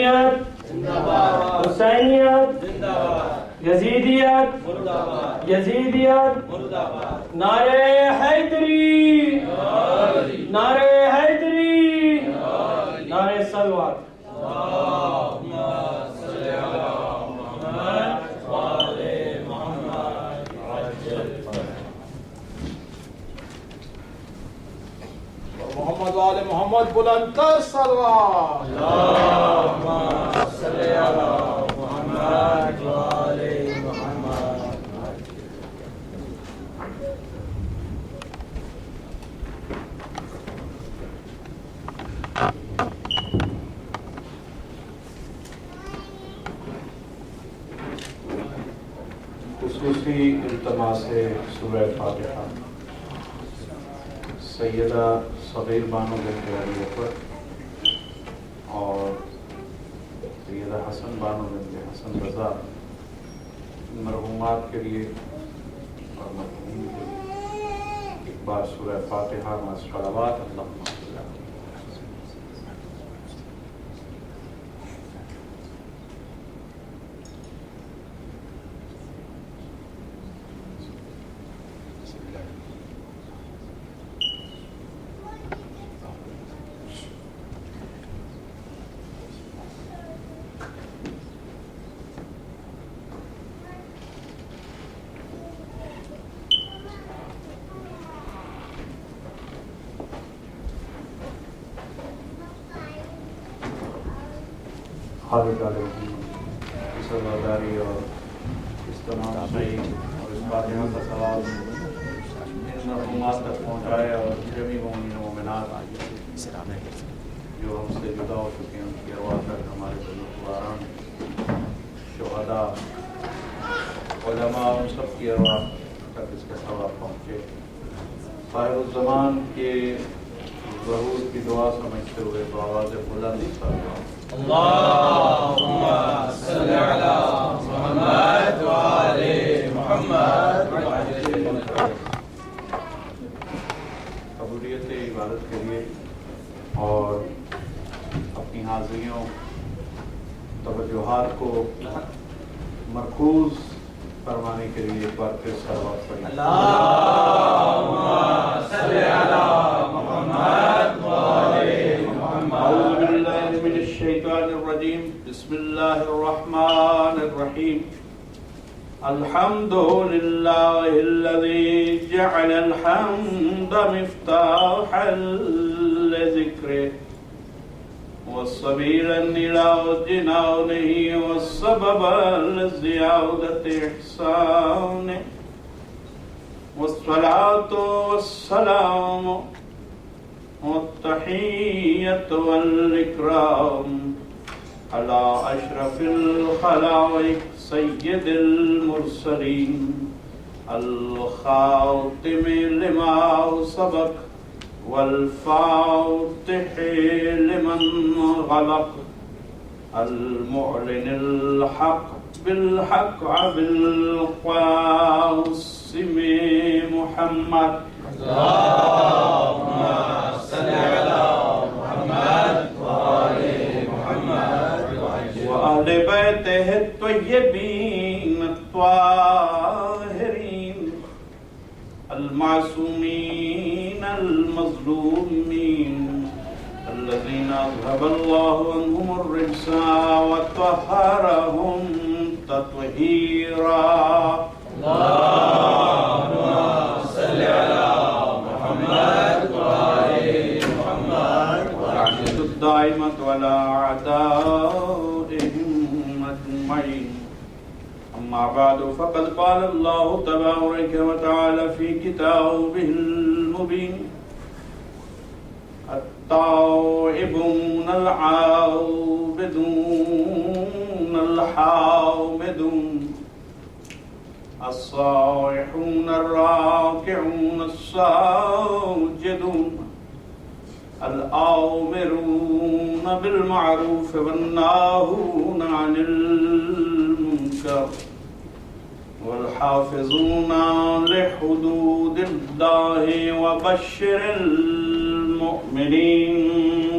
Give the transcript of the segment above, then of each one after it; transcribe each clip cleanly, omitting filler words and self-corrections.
حسینیت حسینیت یزیدیت یزیدیت نعرہ حیدری نعرہ حیدری نعرہ صلوات محمد وآل محمد بلند کر صلوات اللہم صلی علی محمد وآل محمد. خصوصی التماس ہے سورہ فاتحہ سیدہ صغیر بانو بنت علی اکبر اور سیدہ حسن بانو بنت حسن رضا مرحومات کے لیے اور مرحومین کے لیے ایک بار سورہ فاتحہ مع صلوات اللہم صلی علی خالد علیہ سزاداری اور اس تمام صحیح اور اس فاتحہ کا ثواب ان مرحومات تک پہنچائے اور جمی مومنین و مومنات جو ہم سے جدا ہو چکے ہیں ان کی ارواح تک ہمارے بزرگواران شہداء علماء ان سب کی ارواح تک اس کا ثواب پہنچے. صاحب الزمان کے ظہور کی دعا سمجھتے ہوئے بآواز بلند صلوات اللہم صلی علی محمد وآل محمد. قبولیت عبادت کے لیے اور اپنی حاضریوں توجہات کو مرکوز فرمانے کے لیے ایک بار پھر صلوات پڑھیں. اللہم صلی علی محمد وآل محمد. اعوذ باللہ من الشیطان الرجیم. بسم اللہ الرحمن الرحیم. الحمد للہ الذی جعل الحمد مفتاحا لذکرہ والسبیلا إلى جنانه والسببا لزیادة احسانه والصلاة والسلام والتحیة والإکرام على أشرف الخلائق سید المرسلین الخاتم لما سبق والفاتح لمن غلق المعلن الحق بالحق بالقاسم محمد. اللہم صلی علی محمد وآل محمد وأهل بيته الطيبين الطاهرين المعصومين المظلومين الذين أذهب الله عنهم الرجس وطهرهم تطهيرا. اللہم صلی علی محمد وآل محمد. والعزة الدائمة على أعدائهم أجمعين. أما بعد فقد قال الله تبارك وتعالى في كتابه المبين التائبون العابدون الحامدون الصائحون الراكعون الساجدون الآمرون بالمعروف والناهون عن المنكر والحافظون لحدود الله وبشر المؤمنين.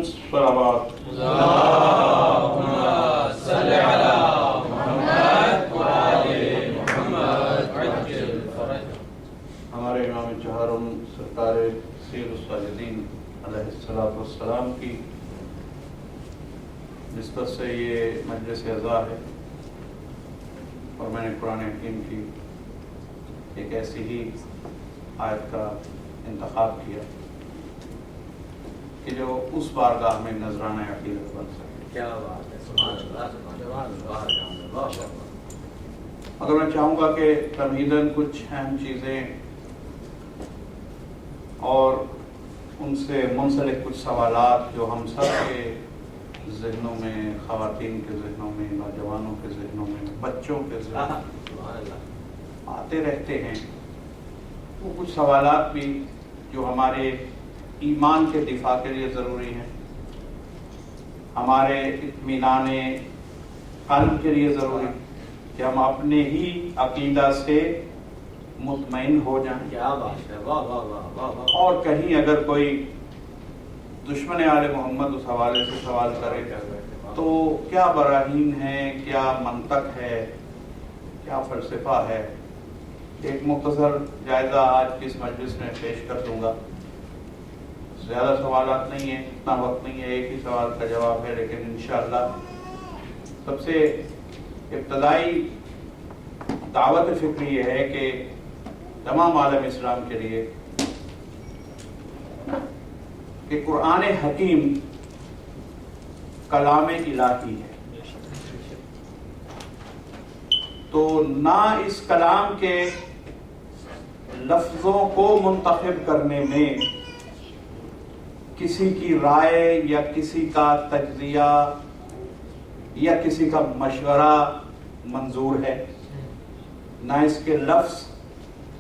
صلوات. اللہم امام چہارم سرکار سید الساجدین علیہ السلام کی نسبت سے یہ مجلس اعزاز ہے، اور میں نے قرآن حکیم کی ایک ایسی ہی آیت کا انتخاب کیا کہ جو اس بارگاہ میں نذرانہ عقیدت بن سکے۔ کیا بات ہے، سبحان اللہ، سبحان اللہ۔ مگر میں چاہوں گا کہ تمہیداً کچھ اہم چیزیں اور ان سے منسلک کچھ سوالات جو ہم سب کے ذہنوں میں، خواتین کے ذہنوں میں، نوجوانوں کے ذہنوں میں، بچوں کے ذہنوں میں آتے رہتے ہیں، وہ کچھ سوالات بھی جو ہمارے ایمان کے دفاع کے لیے ضروری ہیں، ہمارے اطمینان قلب کے لیے ضروری ہے کہ ہم اپنے ہی عقیدہ سے مطمئن ہو جائیں۔ کیا بات ہے، واہ واہ واہ واہ واہ۔ اور کہیں اگر کوئی دشمن آل محمد اس حوالے سے سوال کرے تو کیا براہین ہے، کیا منطق ہے، کیا فلسفہ ہے، ایک مختصر جائزہ آج کی اس مجلس میں پیش کر دوں گا۔ زیادہ سوالات نہیں ہیں، اتنا وقت نہیں ہے، ایک ہی سوال کا جواب ہے، لیکن انشاءاللہ سب سے ابتدائی دعوت فکری یہ ہے کہ تمام عالم اسلام کے لیے کہ قرآن حکیم کلام الہی ہے، تو نہ اس کلام کے لفظوں کو منتخب کرنے میں کسی کی رائے یا کسی کا تجزیہ یا کسی کا مشورہ منظور ہے، نہ اس کے لفظ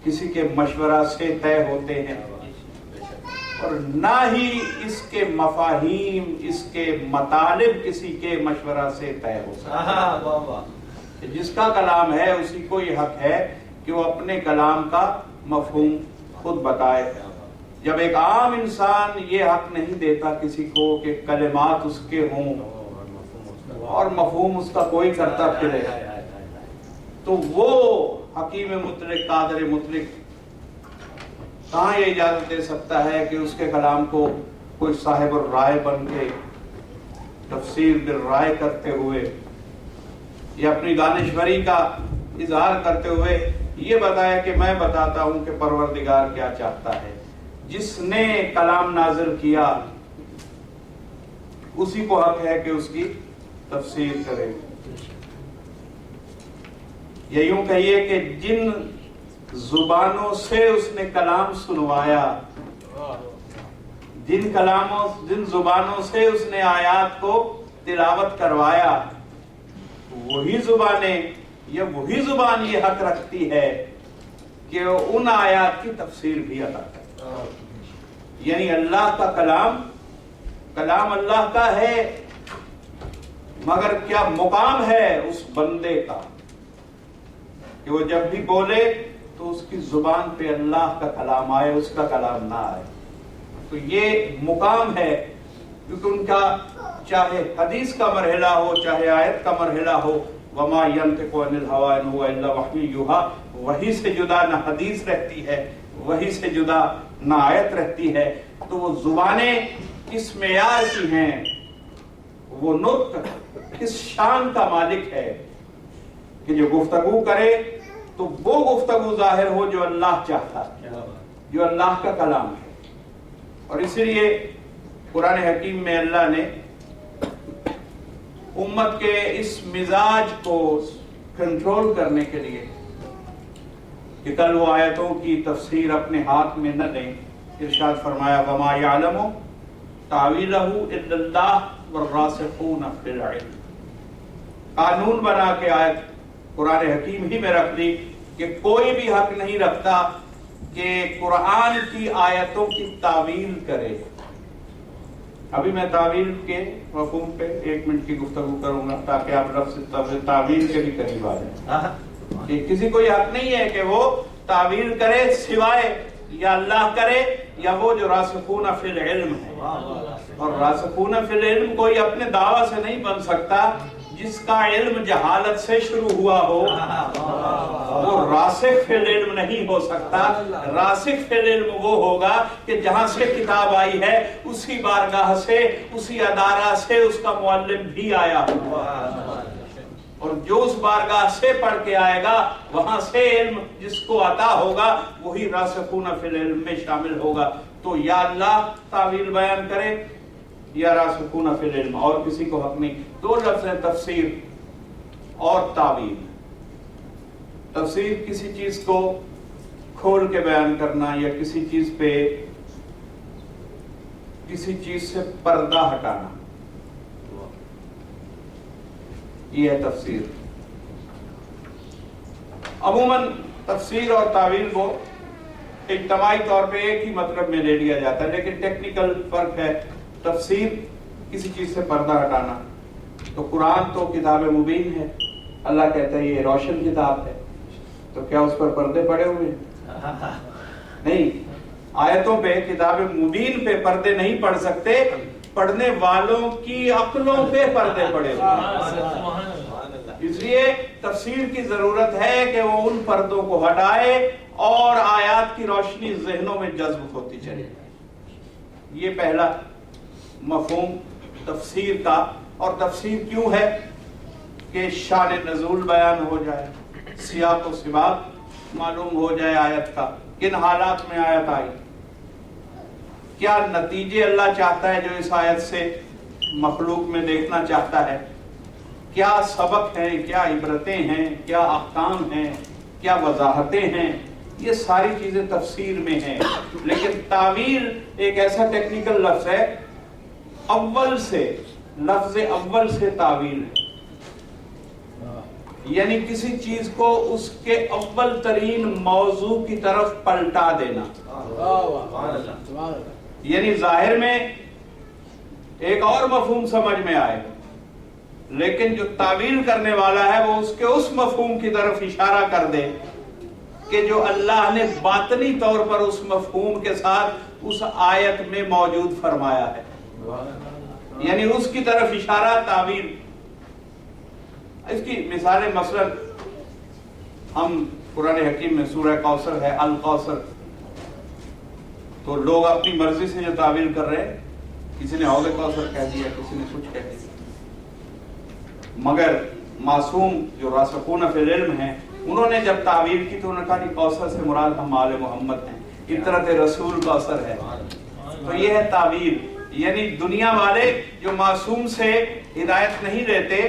کسی کے مشورہ سے طے ہوتے ہیں، اور نہ ہی اس کے مفاہیم، اس کے مطالب کسی کے مشورہ سے طے ہو سکتے ہیں۔ جس کا کلام ہے اسی کو یہ حق ہے کہ وہ اپنے کلام کا مفہوم خود بتائے۔ جب ایک عام انسان یہ حق نہیں دیتا کسی کو کہ کلمات اس کے ہوں اور مفہوم اس کا کوئی کرتا پھرے، تو وہ حکیم مطلق، قادر مطلق کہاں یہ اجازت دے سکتا ہے کہ اس کے کلام کو کوئی صاحب الرائے بن کے تفسیر بالرائے کرتے ہوئے یا اپنی دانشوری کا اظہار کرتے ہوئے یہ بتایا کہ میں بتاتا ہوں کہ پروردگار کیا چاہتا ہے۔ جس نے کلام نازل کیا اسی کو حق ہے کہ اس کی تفسیر کرے، یا یوں کہیے کہ جن زبانوں سے اس نے کلام سنوایا، جن زبانوں سے اس نے آیات کو تلاوت کروایا، وہی زبانیں یا وہی زبان یہ حق رکھتی ہے کہ ان آیات کی تفسیر بھی ادا کرے۔ یعنی اللہ کا کلام اللہ کا ہے، مگر کیا مقام ہے اس بندے کا کہ وہ جب بھی بولے تو اس کی زبان پہ اللہ کا کلام آئے، اس کا کلام نہ آئے۔ تو یہ مقام ہے، کیونکہ ان کا چاہے حدیث کا مرحلہ ہو چاہے آیت کا مرحلہ ہو، وما ينطق عن الهوى ان هو الا وحی یوحى، وحی سے جدا نہ حدیث رہتی ہے، وحی سے جدا نہ آیت رہتی ہے۔ تو وہ زبانیں کس معیار کی ہیں، وہ نطق کس شان کا مالک ہے کہ جو گفتگو کرے تو وہ گفتگو ظاہر ہو جو اللہ چاہتا ہے، جو اللہ کا کلام ہے۔ اور اسی لیے قرآن حکیم میں اللہ نے امت کے اس مزاج کو کنٹرول کرنے کے لیے کہ کل وہ آیتوں کی تفسیر اپنے ہاتھ میں نہ لیں، ارشاد فرمایا وَمَا يَعْلَمُ تَعْوِيلَهُ إِلَّا اللَّهُ وَالرَّاسِخُونَ فِي الْعِلْمِ۔ قانون بنا کے آیت قرآن حکیم ہی میں رکھ دی کہ کوئی بھی حق نہیں رکھتا کہ قرآن کی آیتوں کی تعویل کرے۔ ابھی میں تعویل کے مفہوم پہ 1 منٹ کی گفتگو کروں گا تاکہ آپ لفظ تعویل کے بھی قریب آ جائیں۔ کہ کسی کو یہ حق نہیں ہے کہ وہ تعویل کرے سوائے یا اللہ کرے یا وہ جو راسخون فی العلم ہے۔ اور راسخون فی العلم کوئی اپنے دعویٰ سے نہیں بن سکتا، جس کا علم جہالت سے شروع ہوا ہو وہ راسخ فی العلم نہیں ہو سکتا. راسخ فی العلم وہ ہوگا کہ جہاں سے کتاب آئی ہے اسی بارگاہ سے، اسی ادارہ سے اس کا معلم بھی آیا ہوا، اور جو اس بارگاہ سے پڑھ کے آئے گا وہاں سے علم جس کو عطا ہوگا وہی راسخون فی العلم میں شامل ہوگا. تو یا اللہ تعویل بیان کرے یا راسخون فی العلم، اور کسی کو حق نہیں. دو لفظ ہیں تفسیر اور تعویل. تفسیر کسی چیز کو کھول کے بیان کرنا یا کسی چیز پہ کسی چیز سے پردہ ہٹانا، یہ ہے تفسیر. عموماً تفسیر اور تعویل کو اجتماعی طور پہ ایک ہی مطلب میں لے لیا جاتا ہے، لیکن ٹیکنیکل فرق ہے. تفسیر کسی چیز سے پردہ ہٹانا. تو قرآن تو کتاب مبین ہے، اللہ کہتا ہے یہ روشن کتاب ہے، تو کیا اس پر پردے پڑے ہوئے ہیں؟ نہیں. آیتوں پہ کتاب مبین پہ پردے نہیں پڑ سکتے، پڑھنے والوں کی عقلوں پہ پردے پڑے ہوئے. اس لیے تفسیر کی ضرورت ہے کہ وہ ان پردوں کو ہٹائے اور آیات کی روشنی ذہنوں میں جذب ہوتی چلے. یہ پہلا مفہوم تفسیر کا. اور تفسیر کیوں ہے؟ کہ شان نزول بیان ہو جائے، سیاق و سباق معلوم ہو جائے آیت کا، کن حالات میں آیت آئی، کیا نتیجے اللہ چاہتا ہے جو اس آیت سے مخلوق میں دیکھنا چاہتا ہے، کیا سبق ہیں، کیا عبرتیں ہیں، کیا احکام ہیں، کیا وضاحتیں ہیں. یہ ساری چیزیں تفسیر میں ہیں. لیکن تعویل ایک ایسا ٹیکنیکل لفظ ہے، اول سے، لفظ اول سے تعویل ہے، یعنی کسی چیز کو اس کے اول ترین موضوع کی طرف پلٹا دینا. یعنی ظاہر میں ایک اور مفہوم سمجھ میں آئے، لیکن جو تعویل کرنے والا ہے وہ اس کے اس مفہوم کی طرف اشارہ کر دے کہ جو اللہ نے باطنی طور پر اس مفہوم کے ساتھ اس آیت میں موجود فرمایا ہے. یعنی اس کی طرف اشارہ تعویل. اس کی مثالیں مثلا ہم قرآن حکیم میں سورہ کوثر ہے، الکوثر، تو لوگ اپنی مرضی سے جو تعویل کر رہے ہیں، کسی نے حوض کوثر کہہ دیا، کسی نے کچھ کہہ دیا. مگر معصوم جو راسخون فی العلم ہیں انہوں نے جب تعویل کی تو انہوں نے کہا کہ کوثر سے مراد ہم آل محمد ہیں، اطرت رسول کوثر ہے. تو یہ ہے تعویل. یعنی دنیا والے جو معصوم سے ہدایت نہیں لیتے،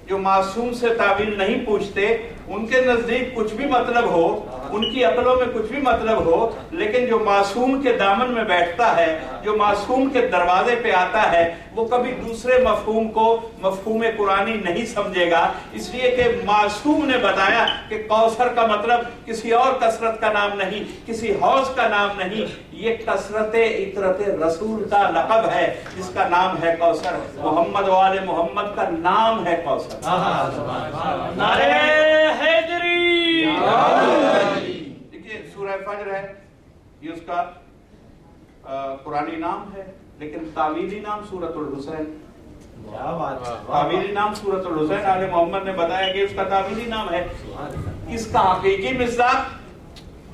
جو معصوم سے تعویل نہیں پوچھتے، ان کے نزدیک کچھ بھی مطلب ہو، ان کی عقلوں میں کچھ بھی مطلب ہو، لیکن جو معصوم کے دامن میں بیٹھتا ہے، جو معصوم کے دروازے پہ آتا ہے، وہ کبھی دوسرے مفہوم کو مفہوم قرآنی نہیں سمجھے گا. اس لیے کہ معصوم نے بتایا کہ کوثر کا مطلب کسی اور کثرت کا نام نہیں، کسی حوض کا نام نہیں، یہ کثرت اطرت رسول کا لقب ہے جس کا نام ہے کوثر. محمد و آل محمد کا نام ہے کوثر. نعرہ حیدری. دیکھیے سورہ فجر ہے، یہ اس کا قرآنی نام ہے، لیکن تعویلی نام سورۃ الحسین. تعویلی نام سورۃ الحسین آل محمد نے بتایا کہ اس کا تعویلی نام ہے. اس کا حقیقی مصداق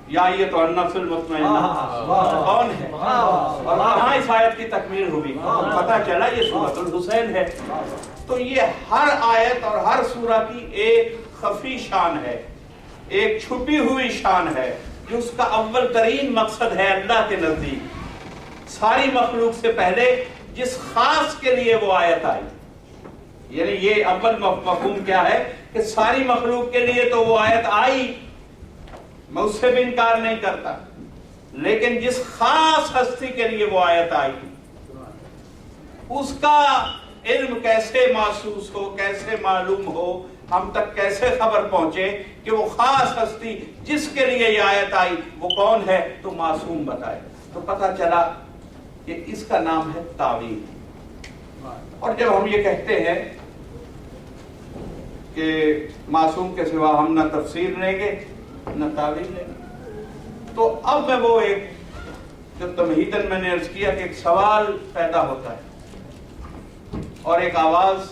یا یہ تو النفس المطمئنہ کون ہے، اور کہاں اس آیت کی تکمیل ہوئی، پتہ چلا یہ سورۃ الحسین ہے. تو یہ ہر آیت اور ہر سورہ کی ایک خفی شان ہے، ایک چھپی ہوئی شان ہے، جو اس کا اول ترین مقصد ہے اللہ کے نزدیک ساری مخلوق سے پہلے جس خاص کے لیے وہ آیت آئی. یعنی یہ اول مفہوم کیا ہے کہ ساری مخلوق کے لیے تو وہ آیت آئی، میں اس سے بھی انکار نہیں کرتا، لیکن جس خاص ہستی کے لیے وہ آیت آئی اس کا علم کیسے محسوس ہو، کیسے معلوم ہو، ہم تک کیسے خبر پہنچے کہ وہ خاص ہستی جس کے لیے یہ آیت آئی وہ کون ہے، تو معصوم بتائے. تو پتہ چلا کہ اس کا نام ہے تعویل. اور جب ہم یہ کہتے ہیں کہ معصوم کے سوا ہم نہ تفسیر لیں گے نہ تعویل لیں گے، تو اب میں وہ ایک جو تمہیداً میں نے عرض کیا کہ ایک سوال پیدا ہوتا ہے اور ایک آواز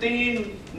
3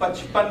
55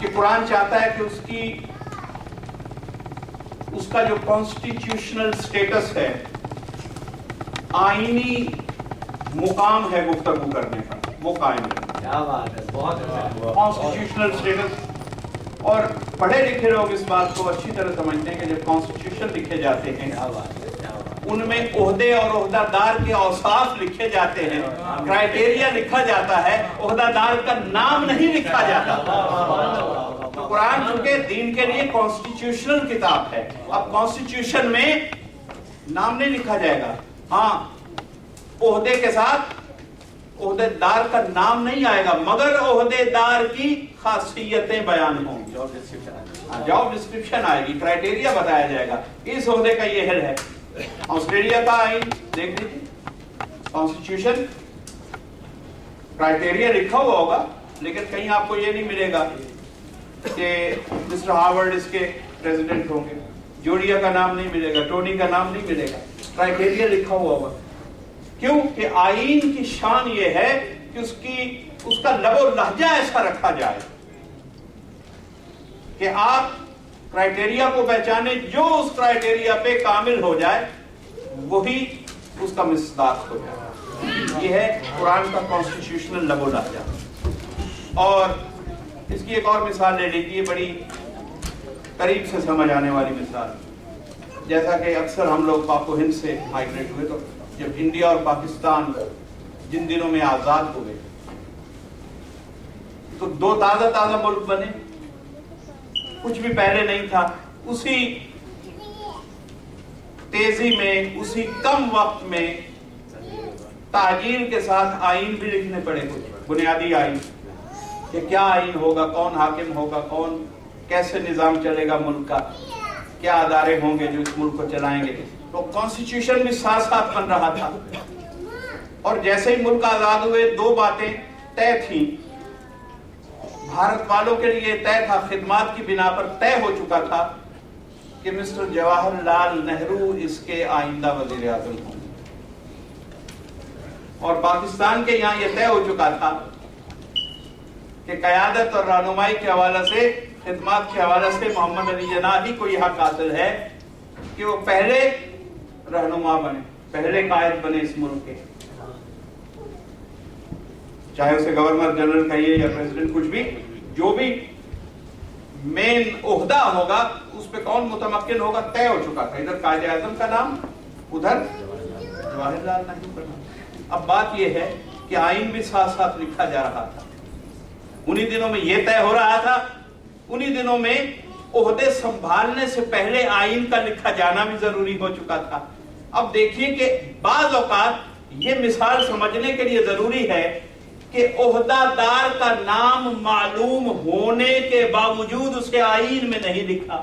کہ قرآن چاہتا ہے کہ اس کا جو کانسٹیٹیوشنل سٹیٹس ہے، آئینی مقام ہے گفتگو کرنے کا، وہ قائم ہے۔ کیا بات ہے، بہت اچھا۔ کانسٹیٹیوشنل سٹیٹس، اور پڑھے لکھے لوگ اس بات کو اچھی طرح سمجھتے ہیں کہ جب کانسٹیٹیوشن لکھے جاتے ہیں ان میں عہدے اور عہدہ دار کے اوصاف لکھے جاتے ہیں، کرائٹیریا لکھا جاتا ہے، عہدہ دار کا نام نہیں لکھا جاتا۔ تو قرآن چونکہ دین کے لیے کانسٹیٹیوشنل کتاب ہے، اب کانسٹیٹیوشن میں نام نہیں لکھا جائے گا، ہاں عہدے کے ساتھ عہدے دار کا نام نہیں آئے گا، مگر عہدے دار کی خاصیتیں بیان ہوں گی، جاب ڈسکرپشن آئے گی، کرائٹیریا بتایا جائے گا، اس عہدے کا یہ ہے۔ آسٹریلیا کا آئین دیکھ لیجیے، کانسٹیٹیوشن کرائٹیریا لکھا ہوا ہوگا، لیکن کہیں آپ کو یہ نہیں ملے گا کہ مسٹر ہارورڈ اس کے پریزیڈنٹ ہوں گے، جوڈیا کا نام نہیں ملے گا، ٹونی کا نام نہیں ملے گا، کرائٹیریا لکھا ہوا ہوگا۔ کیوں کہ آئین کی شان یہ ہے کہ اس کا لب و لہجہ ایسا رکھا جائے کہ آپ کرائٹیریا کو پہچانے، جو اس کرائٹیریا پہ کامل ہو جائے وہی اس کا مصداق ہو جائے۔ یہ ہے قرآن کا کانسٹیٹیوشنل لب و لہجہ۔ اور اس کی ایک اور مثال لے لیجیے، بڑی قریب سے سمجھ آنے والی مثال۔ جیسا کہ اکثر ہم لوگ پاک و ہند سے مائگریٹ ہوئے، تو جب انڈیا اور پاکستان جن دنوں میں آزاد ہوئے تو دو تازہ ملک بنے، کچھ بھی پہلے نہیں تھا، اسی تیزی میں، اسی کم وقت میں تعجیل کے ساتھ آئین بھی لکھنے پڑے، کچھ بنیادی آئین کہ کیا آئین ہوگا، کون حاکم ہوگا، کون کیسے نظام چلے گا ملک کا، کیا ادارے ہوں گے جو اس ملک کو چلائیں گے۔ تو کانسٹیٹیوشن بھی ساتھ ساتھ بن رہا تھا، اور جیسے ہی ملک آزاد ہوئے دو باتیں طے تھیں، بھارت والوں کے لیے طے تھا، خدمات کی بنا پر طے ہو چکا تھا کہ مسٹر جواہر لال نہرو اس کے آئندہ وزیر اعظم ہوں، اور پاکستان کے یہاں یہ طے ہو چکا تھا کہ قیادت اور رہنمائی کے حوالے سے، خدمات کے حوالے سے محمد علی جناح ہی کو یہ حق حاصل ہے کہ وہ پہلے رہنما بنے، پہلے قائد بنے اس ملک کے، چاہے اسے گورنر جنرل کہیے یا پریزیڈنٹ، کچھ بھی، جو بھی مین عہدہ ہوگا اس پہ کون متمکن ہوگا طے ہو چکا تھا۔ ادھر قائد اعظم کا نام، ادھر جواہر لال نہرو کا نام۔ اب بات یہ ہے کہ آئین بھی ساتھ ساتھ لکھا جا رہا تھا، انہی دنوں میں یہ طے ہو رہا تھا، انہی دنوں میں عہدے سنبھالنے سے پہلے آئین کا لکھا جانا بھی ضروری ہو چکا تھا۔ اب دیکھیے کہ بعض اوقات یہ مثال سمجھنے کے لیے ضروری ہے کہ عہدہ دار کا نام معلوم ہونے کے باوجود اس کے آئین میں نہیں لکھا۔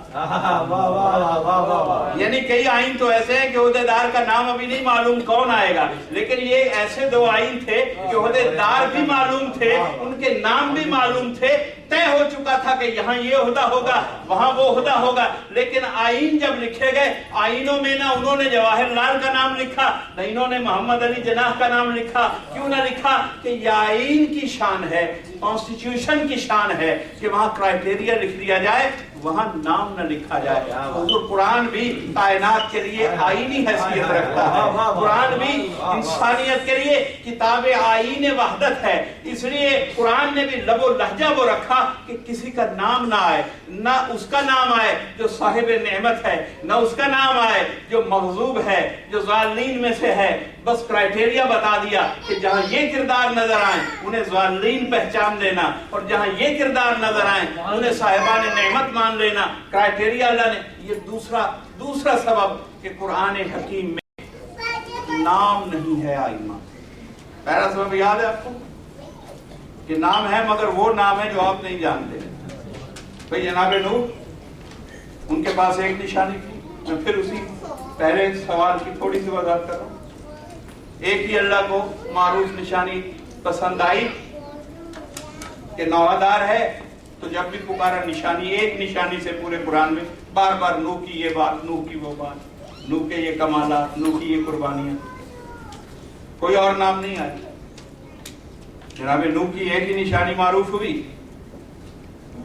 یعنی کئی آئین تو ایسے ہیں کہ عہدے دار کا نام ابھی نہیں معلوم کون آئے گا، لیکن یہ ایسے دو آئین تھے کہ عہدے دار بھی معلوم تھے، ان کے نام بھی معلوم تھے، طے ہو چکا تھا کہ یہاں یہ عہدہ ہوگا، وہاں وہ عہدہ ہوگا، لیکن آئین جب لکھے گئے، آئینوں میں نہ انہوں نے جواہر لال کا نام لکھا، نہ انہوں نے محمد علی جناح کا نام لکھا۔ کیوں نہ لکھا؟ کہ یہ آئین کی شان ہے، کانسٹیٹیوشن کی شان ہے کہ وہاں کرائٹیریا لکھ دیا جائے، وہاں نام نہ لکھا جائے۔ حضور قرآن بھی کائنات کے لیے آئینی حیثیت رکھتا ہے، قرآن بھی انسانیت کے لیے کتاب آئین وحدت ہے، اس لیے قرآن نے بھی لب و لہجہ وہ رکھا کہ کسی کا نام نہ آئے، نہ اس کا نام آئے جو صاحب نعمت ہے، نہ اس کا نام آئے جو مغضوب ہے، جو ظالمین میں سے ہے۔ بس کرائٹیریا بتا دیا کہ جہاں یہ کردار نظر آئیں انہیں ظالمین پہچان لینا، اور جہاں یہ کردار نظر آئیں انہیں صاحبان نعمت مان لینا۔ کرائٹیریا اللہ نے، یہ دوسرا سبب کہ قرآن حکیم میں نام نہیں ہے آئمہ۔ پہلا سبب یاد ہے آپ کو کہ نام ہے، مگر وہ نام ہے جو آپ نہیں جانتے۔ بھئی جناب نوح، ان کے پاس ایک نشانی تھی، میں پھر اسی پہلے سوال کی تھوڑی سی وضاحت کر رہا ہوں۔ ایک ہی اللہ کو معروف نشانی پسند آئی کہ نوادار ہے، تو جب بھی پکارا نشانی، ایک نشانی سے پورے قرآن میں بار بار نوح کی یہ بات، نوح کی وہ بات، نوح کے یہ کمالات، نوح کی یہ قربانیاں، کوئی اور نام نہیں آیا۔ جناب نوح کی ایک ہی نشانی معروف ہوئی،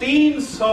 300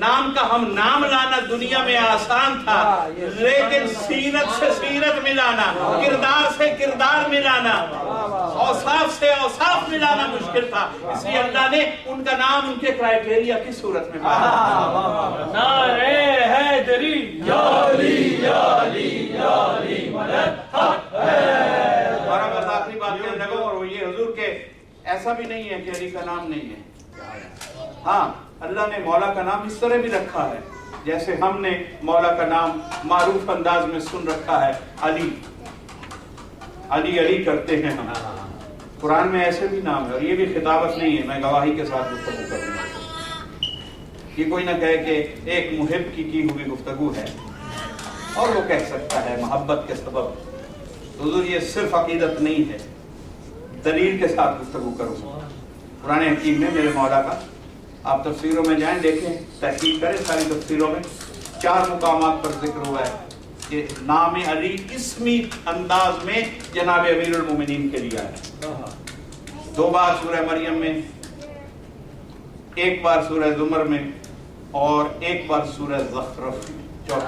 نام کا ہم نام لانا دنیا میں آسان تھا، لیکن سیرت سے سیرت ملانا، کردار سے کردار ملانا، اوصاف سے اوصاف ملانا مشکل تھا. اس لیے اللہ نے ان کا نام ان کے کرائیٹیریا کی صورت میں بتایا. نعرہ حیدری یا علی یا علی یا علی مدد حق ہے. اور اب بس آخری بات کہنے لگا، اور وہ یہ حضور کہ ایسا بھی نہیں ہے کہ علی کا نام نہیں ہے. ہاں اللہ نے مولا کا نام اس طرح بھی رکھا ہے جیسے ہم نے مولا کا نام معروف انداز میں سن رکھا ہے، علی علی علی کرتے ہیں ہم. قرآن میں ایسے بھی نام ہے، اور یہ بھی خطابت نہیں ہے، میں گواہی کے ساتھ گفتگو کر رہا ہوں. یہ کوئی نہ کہے کہ ایک محب کی ہوئی گفتگو ہے اور وہ کہہ سکتا ہے محبت کے سبب. حضور یہ صرف عقیدت نہیں ہے، دلیل کے ساتھ گفتگو کروں. قرآن حکیم میں میرے مولا کا آپ تفسیروں میں جائیں، دیکھیں، تحقیق کریں، ساری تفسیروں میں 4 مقامات پر ذکر ہوا ہے کہ نام علی اسمی انداز میں جناب امیر المومنین کے لیے ہے. 2 بار سورہ مریم میں، 1 بار سورہ زمر میں، اور 1 بار سورہ زخرف میں. 4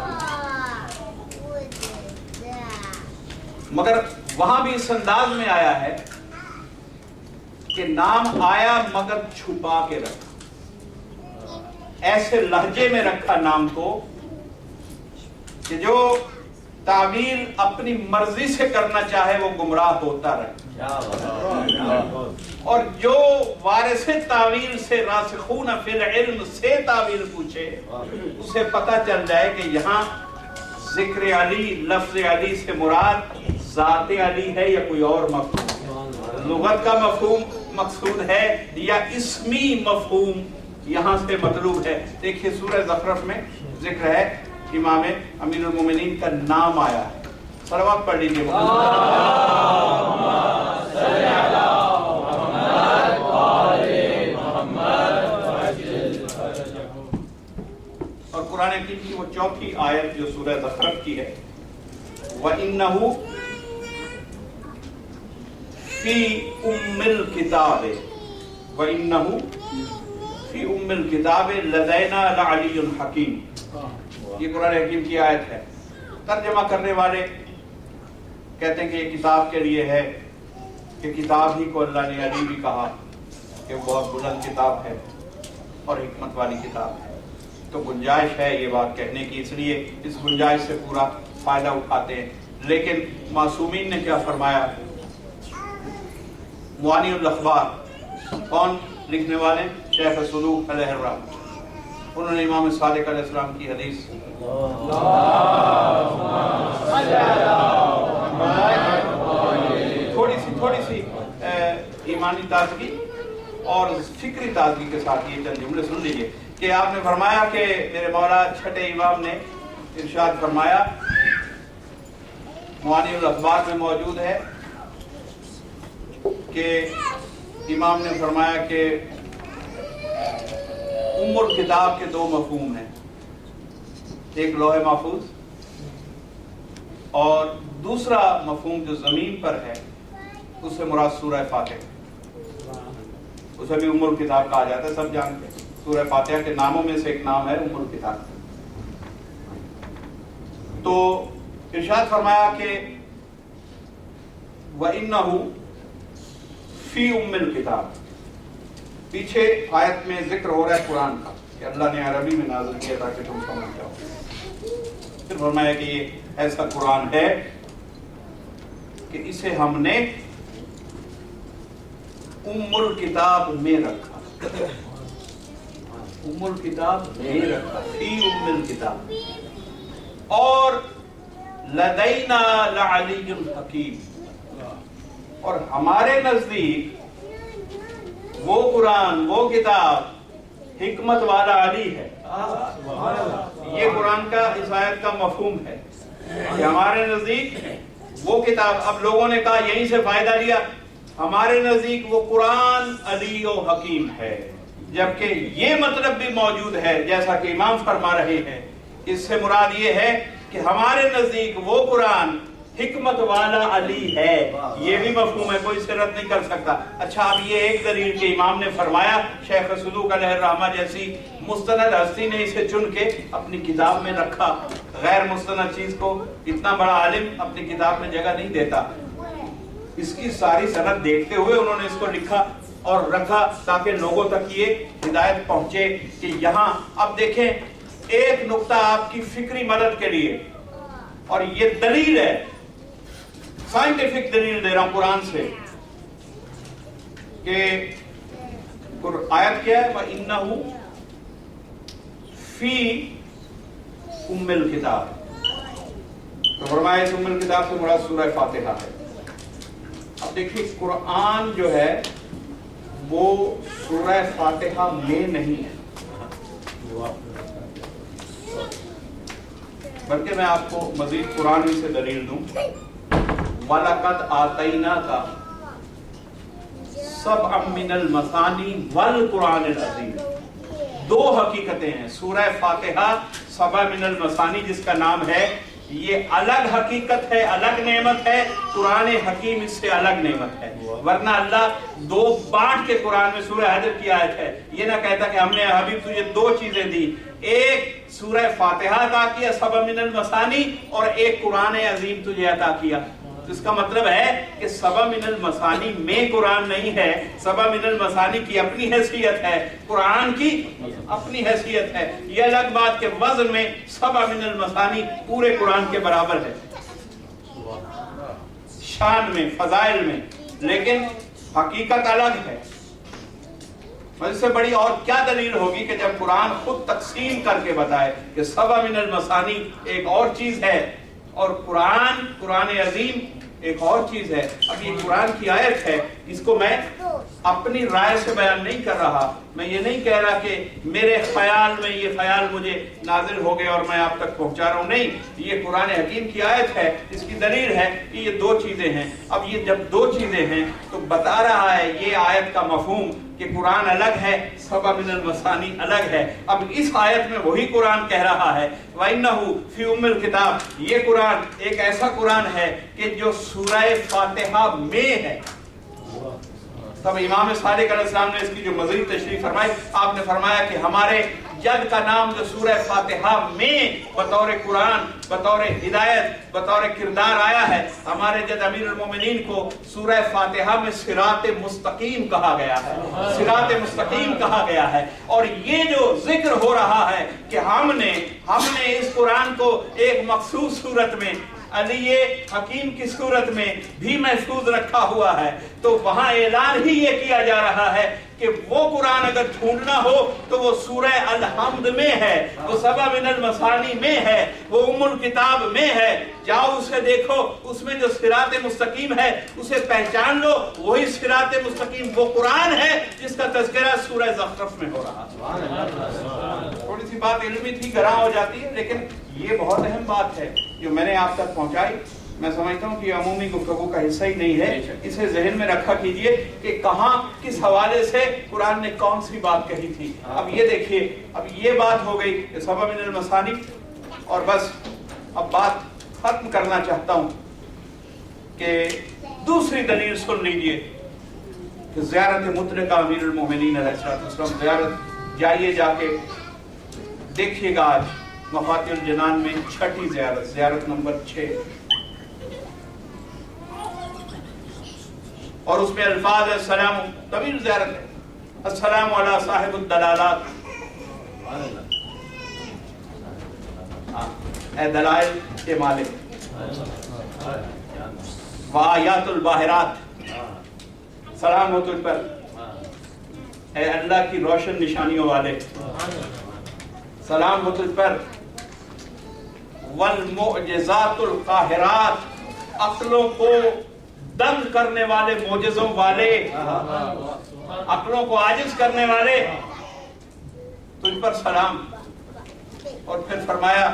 مگر وہاں بھی اس انداز میں آیا ہے کہ نام آیا مگر چھپا کے رکھا، ایسے لہجے میں رکھا نام کو کہ جو تعویل اپنی مرضی سے کرنا چاہے وہ گمراہ ہوتا رہے، اور جو وارث تعویل سے راسخون فی العلم سے تعویل پوچھے اسے پتہ چل جائے کہ یہاں ذکر علی، لفظ علی سے مراد ذات علی ہے یا کوئی اور مفہوم، لغت کا مفہوم مقصود ہے یا اسمی مفہوم یہاں سے مطلوب ہے. دیکھیے سورہ زخرف میں ذکر ہے امام امیر المومنین کا نام آیا ہے. صلوات پڑھ لیجیے. اور قرآن حکیم کی وہ 4تھی آیت جو سورہ زخرف کی ہے، وَإِنَّهُ فی ام الکتاب، وَإِنَّهُ فی ام الکتاب لدینا لعلی الحکیم. یہ قرآن حکیم کی آیت ہے. ترجمہ کرنے والے کہتے ہیں کہ یہ کتاب کے لیے ہے، کہ کتاب ہی کو اللہ نے علی بھی کہا کہ وہ بہت بلند کتاب ہے اور حکمت والی کتاب ہے. تو گنجائش ہے یہ بات کہنے کی، اس لیے اس گنجائش سے پورا فائدہ اٹھاتے ہیں. لیکن معصومین نے کیا فرمایا؟ موانی الاخبار کون لکھنے والے؟ شیخ صدوق علیہ الرحمہ. انہوں نے امام صادق علیہ السلام کی حدیث تھوڑی سی ایمانی تازگی اور فکری تازگی کے ساتھ یہ چند جملے سن لیجئے کہ آپ نے فرمایا کہ میرے مولا چھٹے امام نے ارشاد فرمایا، موانی الاخبار میں موجود ہے کہ امام نے فرمایا کہ ام الکتاب کے 2 مفہوم ہیں، ایک لوح محفوظ اور دوسرا مفہوم جو زمین پر ہے اس سے مراد سورہ فاتحہ. اسے بھی ام الکتاب کہا جاتا ہے، سب جانتے ہیں. سورہ فاتحہ کے ناموں میں سے ایک نام ہے ام الکتاب. تو ارشاد فرمایا کہ وَإِنَّهُ فی ام الکتاب. پیچھے آیت میں ذکر ہو رہا ہے قرآن کا کہ اللہ نے عربی میں نازل کیا تاکہ تم سمجھ جاؤ. پھر فرمایا کہ یہ ایسا قرآن ہے کہ اسے ہم نے ام الکتاب میں رکھا، ام الکتاب میں رکھا، فی ام الکتاب. اور لدینا لعلی الحکیم، اور ہمارے نزدیک وہ قرآن، وہ کتاب حکمت والا علی ہے. یہ قرآن کا اس آیت کا مفہوم ہے کہ ہمارے نزدیک وہ کتاب. اب لوگوں نے کہا یہیں سے فائدہ لیا، ہمارے نزدیک وہ قرآن علی و حکیم ہے، جبکہ یہ مطلب بھی موجود ہے جیسا کہ امام فرما رہے ہیں. اس سے مراد یہ ہے کہ ہمارے نزدیک وہ قرآن حکمت والا علی ہے، یہ بھی مفہوم ہے، کوئی اس سے رد نہیں کر سکتا۔ اچھا اب یہ ایک دلیل کہ امام نے فرمایا، شیخ صدوق علیہ الرحمہ جیسی مستند ہستی نے اسے چن کے اپنی کتاب میں رکھا، غیر مستند چیز کو اتنا بڑا عالم اپنی کتاب میں جگہ نہیں دیتا۔ اس کی ساری سند دیکھتے ہوئے انہوں نے اس کو لکھا اور رکھا تاکہ لوگوں تک یہ ہدایت پہنچے کہ یہاں اب دیکھیں ایک نقطہ آپ کی فکری مدد کے لیے، اور یہ دلیل ہے، سائنٹیفک دلیل دے رہا ہوں قرآن سے، کہ آیت کیا ہے وَإِنَّهُ فِي أُمِّ الْكِتَابِ، تو فرمایا اس ام الکتاب سے مراد سورہ فاتحہ ہے۔ اب دیکھیے قرآن جو ہے وہ سورہ فاتحہ میں نہیں ہے، بلکہ میں آپ کو مزید قرآن سے دلیل دوں، وَلَقَدْ آتَيْنَاكَ سَبْعًا مِّنَ الْمَثَانِي وَالْقُرْآنِ الْعَظِيمِ، دو حقیقتیں ہیں، سورہ فاتحہ سبع من المثانی جس کا نام ہے، یہ الگ حقیقت ہے، الگ نعمت ہے، قرآن حکیم اس سے الگ نعمت ہے، ورنہ اللہ دو بانٹ کے قرآن میں سورہ حجر کی آیت ہے، یہ نہ کہتا کہ ہم نے حبیب تجھے دو چیزیں دی، ایک سورہ فاتحہ عطا کیا سبع من المثانی اور ایک قرآن عظیم تجھے عطا کیا۔ اس کا مطلب ہے کہ سبع من المثانی میں قرآن نہیں ہے، سبع من المثانی کی اپنی حیثیت ہے، قرآن کی اپنی حیثیت ہے۔ یہ الگ بات کہ وزن میں سبع من المثانی پورے قرآن کے برابر ہے، شان میں، فضائل میں، لیکن حقیقت الگ ہے۔ اس سے بڑی اور کیا دلیل ہوگی کہ جب قرآن خود تقسیم کر کے بتائے کہ سبع من المثانی ایک اور چیز ہے اور قرآن عظیم ایک اور چیز ہے۔ اب یہ قرآن کی آیت ہے، اس کو میں اپنی رائے سے بیان نہیں کر رہا، میں یہ نہیں کہہ رہا کہ میرے خیال میں یہ خیال مجھے نازل ہو گیا اور میں آپ تک پہنچا رہا ہوں، نہیں، یہ قرآن حکیم کی آیت ہے، اس کی دلیل ہے کہ یہ دو چیزیں ہیں۔ اب یہ جب دو چیزیں ہیں تو بتا رہا ہے یہ آیت کا مفہوم کہ قرآن الگ ہے، سبع من المثانی الگ ہے۔ اب اس آیت میں وہی قرآن کہہ رہا ہے وَإِنَّهُ فِي أُمِّ الْكِتَابِ، یہ قرآن ایک ایسا قرآن ہے کہ جو سورہ فاتحہ میں ہے۔ تب امام صادق علیہ السلام نے اس کی جو مزید تشریح فرمائی، آپ نے فرمایا کہ ہمارے جد کا نام جو سورہ فاتحہ میں بطور قرآن، بطور ہدایت، بطور کردار آیا ہے، ہمارے جد امیر المومنین کو سورہ فاتحہ میں صراط مستقیم کہا گیا ہے، صراط مستقیم کہا گیا ہے۔ اور یہ جو ذکر ہو رہا ہے کہ ہم نے اس قرآن کو ایک مخصوص صورت میں علی حکیم کی صورت میں بھی محفوظ رکھا ہوا ہے، تو وہاں اعلان ہی یہ کیا جا رہا ہے کہ وہ قرآن اگر ڈھونڈنا ہو تو وہ سورہ الحمد میں ہے، وہ سبع من المثانی میں ہے، وہ ام الکتاب میں ہے، جاؤ اسے دیکھو، اس میں جو صراط مستقیم ہے اسے پہچان لو، وہی صراط مستقیم وہ قرآن ہے جس کا تذکرہ سورہ زخرف میں ہو رہا ہے۔ تھوڑی سی بات علمی تھی، گراں ہو جاتی ہے، لیکن یہ بہت اہم بات ہے جو میں نے آپ تک پہنچائی۔ میں سمجھتا ہوں کہ یہ عمومی گفتگو کا حصہ ہی نہیں ہے، اسے ذہن میں رکھا کیجئے کہ کہاں کس حوالے سے قرآن نے کون سی بات کہی تھی۔ اب یہ دیکھیے، اب یہ بات ہو گئی کہ سبع من المثانی، اور بس اب بات ختم کرنا چاہتا ہوں کہ دوسری دلیل سن لیجئے کہ زیارت مطلقہ امیر المومنین علیہ السلام، زیارت جائیے، جا کے دیکھیے گا آج مفاتیح الجنان میں چھٹی زیارت نمبر 6، اور اس میں الفاظ ہے السلام، طویل زیارت ہے، السلام علی صاحب الدلالات، اے دلائل کے مالک، وآیات الباہرات، سلام ہو تجھ پر اے اللہ کی روشن نشانیوں والے، سلام ہو تجھ پر والمعجزات القاہرات، عقلوں کو دنگ کرنے والے معجزوں والے، عقلوں کو عاجز کرنے والے، تجھ پر سلام۔ اور پھر فرمایا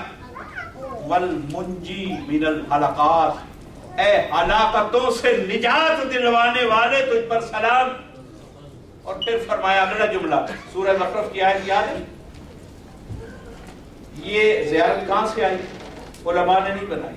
والمنجی من الحلقات، اے ہلاکتوں سے نجات دلوانے والے، تجھ پر سلام۔ اور پھر فرمایا اگلا جملہ، سورہ زخرف کی آیت یاد ہے؟ یہ زیارت کہاں سے آئی؟ علماء نے نہیں بنائی،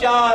4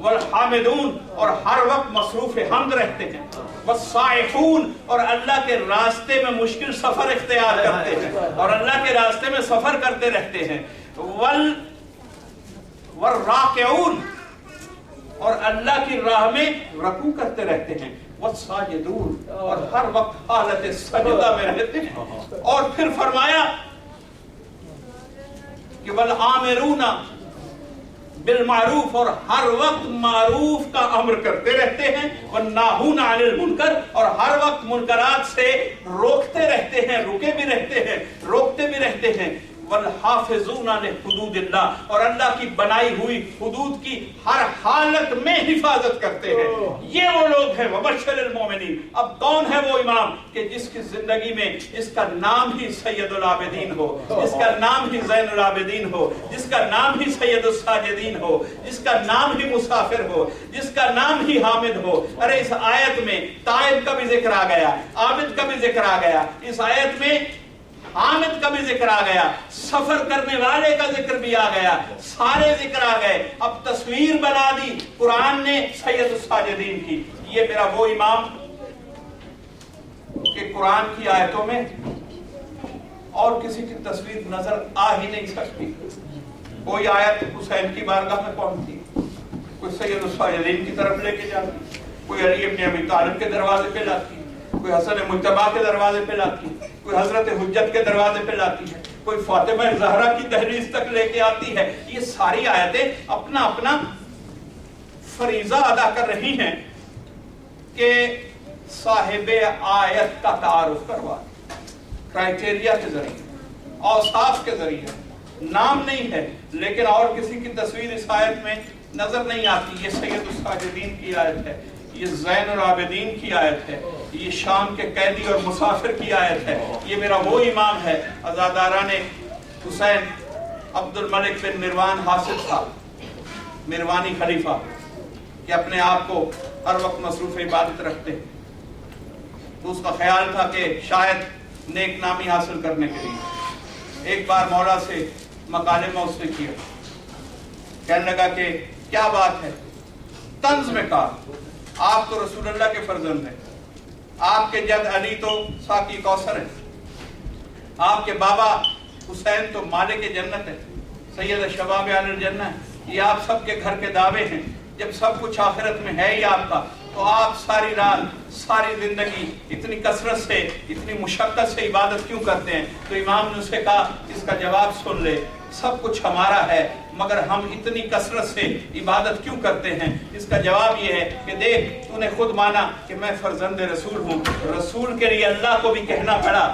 والحامدون اور ہر وقت مصروف حمد رہتے ہیں، والسائحون اور اللہ کے راستے میں مشکل سفر اختیار کرتے ہیں اور اللہ کے راستے میں سفر کرتے رہتے ہیں، والراکعون اور اللہ کی راہ میں رکوع کرتے رہتے ہیں، والساجدون اور ہر وقت حالت سجدہ میں رہتے ہیں۔ اور پھر فرمایا کہ والآمرون بالمعروف اور ہر وقت معروف کا امر کرتے رہتے ہیں، والناہون عن المنکر اور ہر وقت منکرات سے روکتے رہتے ہیں، رکے بھی رہتے ہیں، روکتے بھی رہتے ہیں، والحافظون لحدود اللہ اور اللہ کی بنائی ہوئی حدود کی ہر حالت میں حفاظت کرتے ہیں۔ یہ وہ لوگ ہیں وبشر المومنین۔ اب کون ہے وہ امام کہ جس کی زندگی میں اس کا نام ہی سید العابدین ہو، جس کا نام ہی زین العابدین ہو، جس کا نام ہی سید الساجدین ہو، جس کا نام ہی مسافر ہو، جس کا نام ہی حامد ہو۔ ارے اس آیت میں تائب کا بھی ذکر آ گیا، عابد کا بھی ذکر آ گیا، اس آیت میں حامد کا بھی ذکر آ گیا، سفر کرنے والے کا ذکر بھی آ گیا، سارے ذکر آ گئے۔ اب تصویر بنا دی قرآن نے سید الساجدین کی۔ یہ میرا وہ امام کہ قرآن کی آیتوں میں اور کسی کی تصویر نظر آ ہی نہیں سکتی۔ کوئی آیت حسین کی بارگاہ میں پہنچتی، کوئی سید الساجدین کی طرف لے کے جاتی، کوئی علی ابن ابی طالب کے دروازے پہ لاتی، کوئی حسن مجتبیٰ کے دروازے پہ لاتی، کوئی حضرت حجت کے دروازے پہ لاتی ہے، کوئی فاطمہ زہرا کی دہلیز تک لے کے آتی ہے۔ یہ ساری آیتیں اپنا اپنا فریضہ ادا کر رہی ہیں کہ صاحب آیت کا تعارف کروا، کرائٹیریا کے ذریعے، اوصاف کے ذریعے۔ نام نہیں ہے لیکن اور کسی کی تصویر اس آیت میں نظر نہیں آتی۔ یہ سید الساجدین کی آیت ہے، یہ زین العابدین کی آیت ہے، یہ شام کے قیدی اور مسافر کی آیت ہے۔ یہ میرا وہ امام ہے عزاداران حسین عبد الملک بن مروان حاصل صاحب، مروانی خلیفہ، کہ اپنے آپ کو ہر وقت مصروف عبادت رکھتے ہیں۔ تو اس کا خیال تھا کہ شاید نیک نامی حاصل کرنے کے لیے ایک بار مولا سے مکالمہ اس نے کیا، کہنے لگا کہ کیا بات ہے؟ طنز میں کہا آپ تو رسول اللہ کے فرزند ہیں، آپ کے جد علی تو ساقی کوثر ہے، آپ کے بابا حسین تو مالک جنت ہے، سید شباب اہل الجنہ ہے، یہ آپ سب کے گھر کے دعوے ہیں۔ جب سب کچھ آخرت میں ہے ہی آپ کا، تو آپ ساری رات ساری زندگی اتنی کثرت سے اتنی مشقت سے عبادت کیوں کرتے ہیں؟ تو امام نے اسے کہا اس کا جواب سن لے، سب کچھ ہمارا ہے مگر ہم اتنی کثرت سے عبادت کیوں کرتے ہیں؟ اس کا جواب یہ ہے کہ دیکھ تو نے خود مانا کہ میں فرزند رسول ہوں، رسول کے لیے اللہ کو بھی کہنا پڑا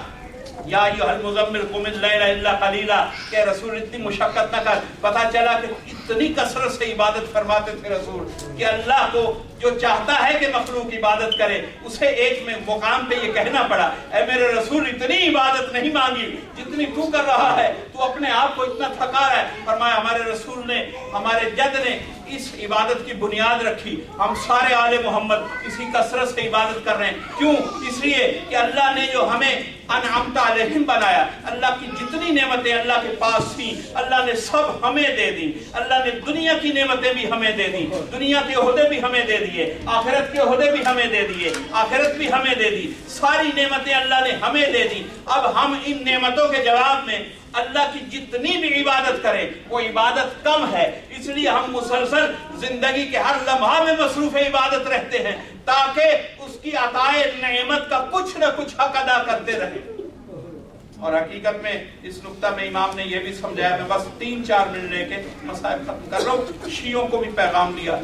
یا ایھا المزمل قم اللیل الا قلیلا، کہ رسول اتنی مشقت نہ کر۔ پتہ چلا کہ اتنی کثرت سے عبادت فرماتے تھے رسول کہ اللہ کو جو چاہتا ہے کہ مخلوق عبادت کرے اسے ایک میں مقام پہ یہ کہنا پڑا اے میرے رسول اتنی عبادت نہیں مانگی جتنی تو کر رہا ہے، تو اپنے آپ کو اتنا تھکا ہے۔ فرمایا ہمارے رسول نے، ہمارے جد نے اس عبادت کی بنیاد رکھی، ہم سارے آل محمد اسی کثرت سے عبادت کر رہے ہیں۔ کیوں؟ اس لیے کہ اللہ نے جو ہمیں انعمت علیہم بنایا، اللہ کی جتنی نعمتیں اللہ کے پاس تھیں اللہ نے سب ہمیں دے دی۔ اللہ نے دنیا کی نعمتیں بھی ہمیں دے دی، دنیا کے عہدے بھی ہمیں دے دیے، آخرت کے عہدے بھی ہمیں دے دیے، آخرت بھی ہمیں دے دی، ساری نعمتیں اللہ نے ہمیں دے دی۔ اب ہم ان نعمتوں کے جواب میں اللہ کی جتنی بھی عبادت کریں وہ عبادت کم ہے، اس لیے ہم مسلسل زندگی کے ہر لمحہ میں مصروف عبادت رہتے ہیں تاکہ اس کی عطائے نعمت کا کچھ نہ کچھ حق ادا کرتے رہیں۔ اور حقیقت میں اس نقطہ میں امام نے یہ بھی سمجھایا، میں بس 3-4 منٹ لے کے مسائل ختم کر رہا ہوں۔ شیعوں کو بھی پیغام دیا،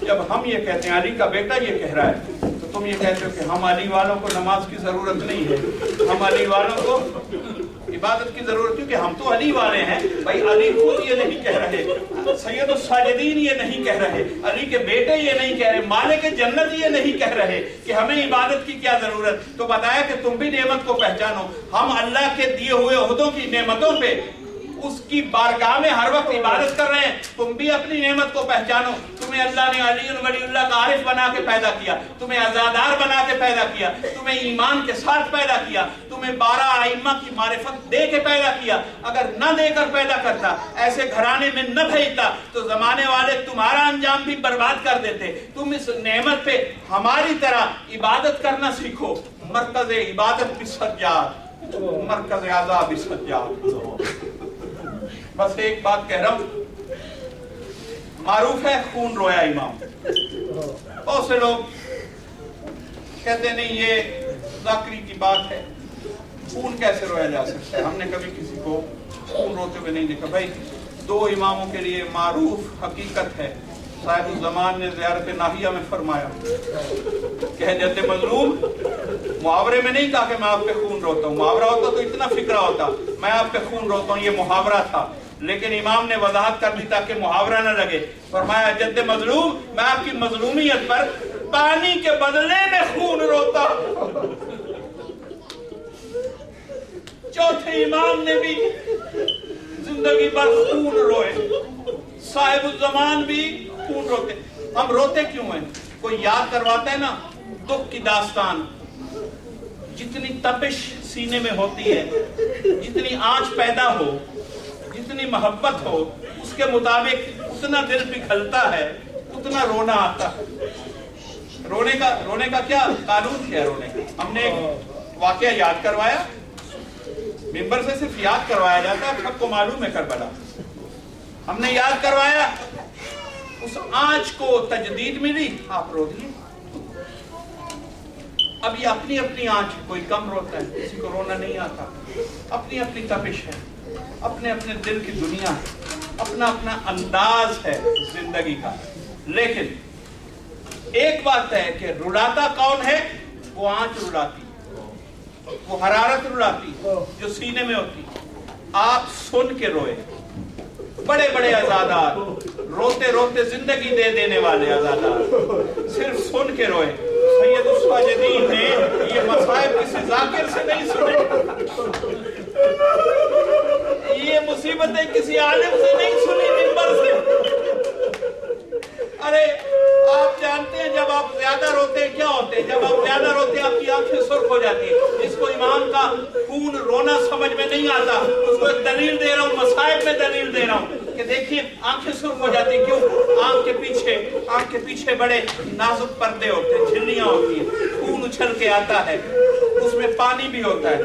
جب ہم یہ کہتے ہیں علی کا بیٹا یہ کہہ رہا ہے تو تم یہ کہتے ہو کہ ہم علی والوں کو نماز کی ضرورت نہیں ہے، ہم علی والوں کو عبادت کی ضرورت، کیونکہ ہم تو علی والے ہیں۔ بھائی علی خود یہ نہیں کہہ رہے، سید الساجدین یہ نہیں کہہ رہے، علی کے بیٹے یہ نہیں کہہ رہے، مالک جنت یہ نہیں کہہ رہے کہ ہمیں عبادت کی کیا ضرورت۔ تو بتایا کہ تم بھی نعمت کو پہچانو، ہم اللہ کے دیے ہوئے عہدوں کی نعمتوں پہ اس کی بارگاہ میں ہر وقت عبادت کر رہے ہیں. تم بھی اپنی نعمت کو پہچانو. تمہیں اللہ نے علی ولی اللہ کا عارف بنا کے پیدا کیا, تمہیں عزادار بنا کے پیدا کیا, تمہیں ایمان کے ساتھ پیدا کیا, تمہیں 12 ائمہ کی معرفت دے کے پیدا کیا. اگر نہ دے کر پیدا کرتا, ایسے گھرانے میں نہ بھیجتا, تو زمانے والے تمہارا انجام بھی برباد کر دیتے. تم اس نعمت پہ ہماری طرح عبادت کرنا سیکھو. مرکز عبادت بھی سجاد, مرکز عذاب بھی سجاد. بس ایک بات کہہ رہا ہوں, معروف ہے خون رویا امام. بہت سے لوگ کہتے نہیں یہ ذاکری کی بات ہے, خون کیسے رویا جا سکتا ہے. ہم نے کبھی کسی کو خون روتے ہوئے نہیں دیکھا. بھائی 2 اماموں کے لیے معروف حقیقت ہے. صاحب الزمان نے زیارت ناہیہ میں فرمایا کہ حجت مظلوم محاورے میں نہیں کہا کہ میں آپ پہ خون روتا ہوں. محاورہ ہوتا تو اتنا فکرہ ہوتا, میں آپ پہ خون روتا ہوں, یہ محاورہ تھا. لیکن امام نے وضاحت کر دی تاکہ محاورہ نہ لگے. فرمایا جد مظلوم, میں آپ کی مظلومیت پر پانی کے بدلے میں خون روتا. چوتھے امام نے بھی زندگی بھر خون روئے. صاحب الزمان بھی خون روتے. ہم روتے کیوں ہیں؟ کوئی یاد کرواتا ہے نا دکھ کی داستان. جتنی تپش سینے میں ہوتی ہے, جتنی آنچ پیدا ہو, جتنی محبت ہو, اس کے مطابق اتنا دل پگھلتا ہے, اتنا رونا آتا ہے. رونے کا کیا قانون کیا ہے رونے کا؟ ہم نے ایک واقعہ یاد کروایا, ممبر سے صرف یاد کروایا جاتا ہے, سب کو معلوم ہے کربلا. ہم نے یاد کروایا, اس آنچ کو تجدید ملی, آپ رو دیے. اب یہ اپنی اپنی آنچ, کوئی کم روتا ہے, کسی کو رونا نہیں آتا. اپنی اپنی تپش ہے, اپنے اپنے دل کی دنیا ہے, اپنا اپنا انداز ہے زندگی کا. لیکن ایک بات ہے کہ رلاتا کون ہے؟ وہ آنچ رلاتی, وہ حرارت رلاتی جو سینے میں ہوتی. آپ سن کے روئے. بڑے بڑے عزادار, روتے روتے زندگی دے دینے والے عزادار, صرف سن کے روئے. سید الساجدین نے یہ مصائب کسی ذاکر سے نہیں سنے, یہ مصیبتیں کسی عالم سے نہیں سنی, منبر سے. ارے آپ جانتے ہیں جب آپ زیادہ روتے ہیں کیا ہوتے ہیں؟ جب آپ زیادہ روتے ہیں آپ کی آنکھیں سرخ ہو جاتی ہیں. اس کو امام کا خون رونا سمجھ میں نہیں آتا, اس کو ایک دلیل دے رہا ہوں, مصائب میں دلیل دے رہا ہوں کہ دیکھیے آنکھیں سرخ ہو جاتی. کیوں؟ آنکھ کے پیچھے بڑے نازک پردے ہوتے ہیں, جھلیاں ہوتی ہیں, خون اچھل کے آتا ہے, اس میں پانی بھی ہوتا ہے.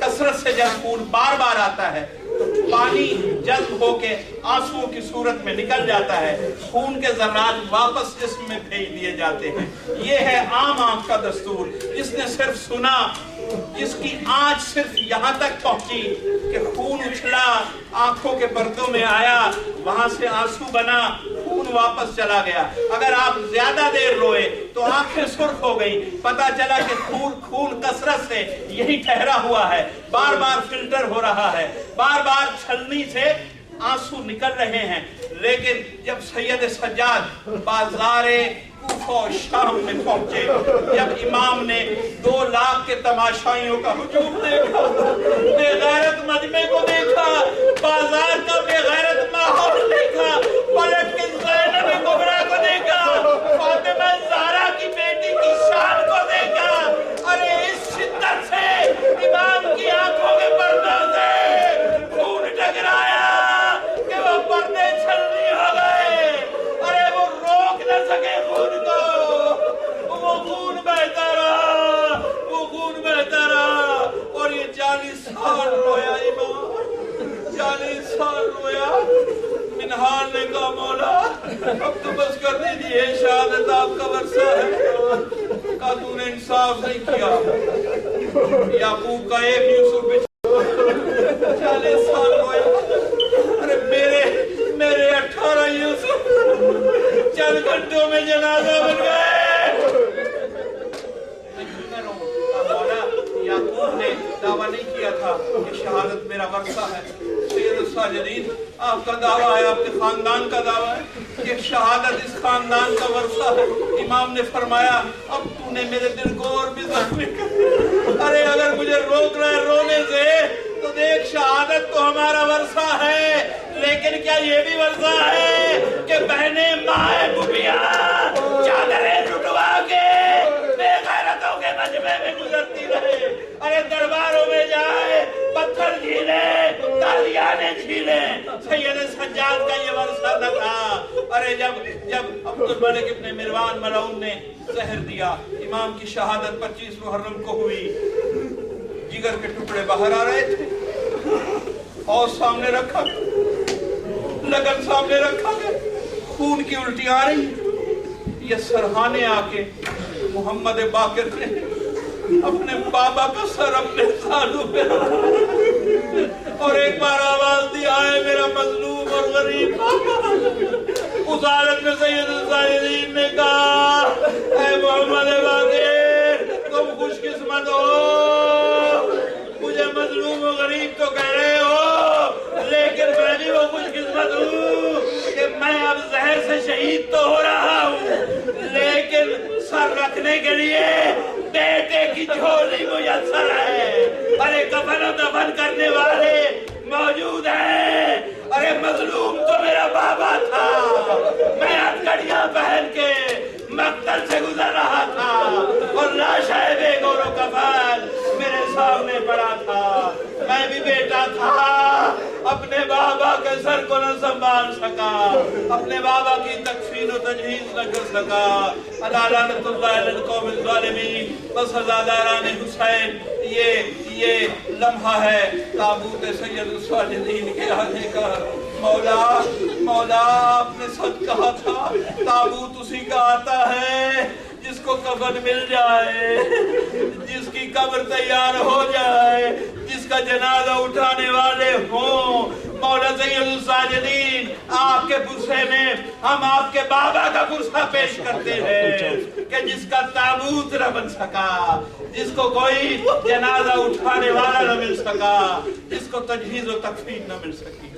کثرت سے جب خون بار بار آتا ہے تو پانی جذب ہو کے آنسوؤں کی صورت میں نکل جاتا ہے, خون کے ذرات واپس جسم میں بھیج دیے جاتے ہیں. یہ ہے عام آنکھ کا دستور. جس نے صرف سنا, جس کی آنچ صرف یہاں تک پہنچی کہ خون اچھلا, آنکھوں کے پردوں میں آیا, وہاں سے آنسو بنا, خون واپس چلا گیا. اگر آپ زیادہ دیر روئے تو آنکھیں سرخ ہو گئی, پتا چلا کہ خون کثرت سے یہی ٹھہرا ہوا ہے, بار بار فلٹر ہو رہا ہے, بار بار چھلنی سے آنسو نکل رہے ہیں. لیکن جب سید سجاد بازار کوفہ و شام میں پہنچے, جب امام نے 2 لاکھ کے تماشائیوں کا ہجوم دیکھا, بے غیرت مجمع کو دیکھا, بازار کا بے غیرت ماحول دیکھا, پلٹ کے زینب کبریٰ کو دیکھا, فاطمہ زہرا کی بیٹی کی شان کو دیکھا, ارے اس شدت سے امام کی آنکھوں کے پردوں سے خون ٹکرایا کہ وہ پردے چھلنی ہو گئے. ارے وہ روک نہ سکے خون کو, وہ خون بہتا رہا, وہ خون بہتا رہا. اور یہ 40 سال رویا امام, 40 سال رویا. منہال نے کہا مولا اب تو بس کر دیجیے, شہادت آپ کا ورثہ ہے. کہا تو نے انصاف نہیں کیا. یعقوب کا ایک یوسف 40 سال رویا. ارے میرے 18 یوسف چند گھنٹوں میں جنازہ بن گئے. یعقوب نے دعویٰ نہیں کیا تھا کہ شہادت میرا ورثہ ہے. سید الساجدین آپ کا دعویٰ ہے, آپ کے خاندان کا دعویٰ ہے کہ شہادت اس خاندان کا ورثہ ہے. امام نے فرمایا اب تو نے میرے دل کو اور بھی زخمی کر. ارے اگر مجھے روک رہا ہے رونے سے تو دیکھ شہادت تو ہمارا ورثہ ہے، لیکن کیا یہ بھی ورثہ ہے کہ بہنیں مائیں بھوپیاں چادریں لٹوا کے بے غیرتوں کے مجمع میں گزرتی رہے، ارے درباروں میں جائے پتھر جھیلے تالیانے چھیلے؟ سید سجاد کا یہ ورثہ نہ تھا؟ ارے جب عبد الملک ابن مروان ملعون نے زہر دیا، امام کی شہادت 25 محرم کو ہوئی، جگر کے ٹکڑے باہر آ رہے تھے، اور سامنے رکھا لگن سامنے رکھا گیا، خون کی الٹی آ رہی، یہ سرحانے آ کے محمد باقر نے اپنے بابا کا سر اپنے سالوں پہ رکھا اور ایک بار آواز دی، آئے میرا مظلوم اور غریب بابا۔ اس حالت میں سید السائلین نے کہا، اے محمد باقر تم خوش قسمت ہو، مجھے مظلوم و غریب تو کہہ رہے ہو، لیکن میں بھی وہ خوش قسمت ہوں کہ میں اب زہر سے شہید تو ہو رہا ہوں، لیکن سر رکھنے کے لیے بیٹے کی جھولی میسر ہے، ارے کفن و دفن کرنے والے موجود ہیں۔ ارے مظلوم تو میرا بابا تھا، میں ہتھکڑیاں پہن کے مقتل سے گزر رہا تھا اور لاش بے گور و کفن میرے سامنے پڑا تھا، میں بھی بیٹا تھا، اپنے بابا کے سر کو نہ سنبھال سکا، اپنے بابا کی تکفین و تجہیز نہ کر سکا۔ الا لعنت اللہ علی القوم الظالمین۔ بس ہزاداران حسین، یہ لمحہ ہے تابوت سید الصالحین کے آنے کا۔ مولا آپ نے سچ کہا تھا، تابوت اسی کا آتا ہے جس کو کفن مل جائے، جس کی قبر تیار ہو جائے، جس کا جنازہ اٹھانے والے ہوں۔ مولا سید الساجدین، آپ کے پرسے میں ہم آپ کے بابا کا پرسہ پیش کرتے ہیں کہ جس کا تابوت نہ بن سکا، جس کو کوئی جنازہ اٹھانے والا نہ مل سکا، جس کو تجہیز و تکفین نہ مل سکی۔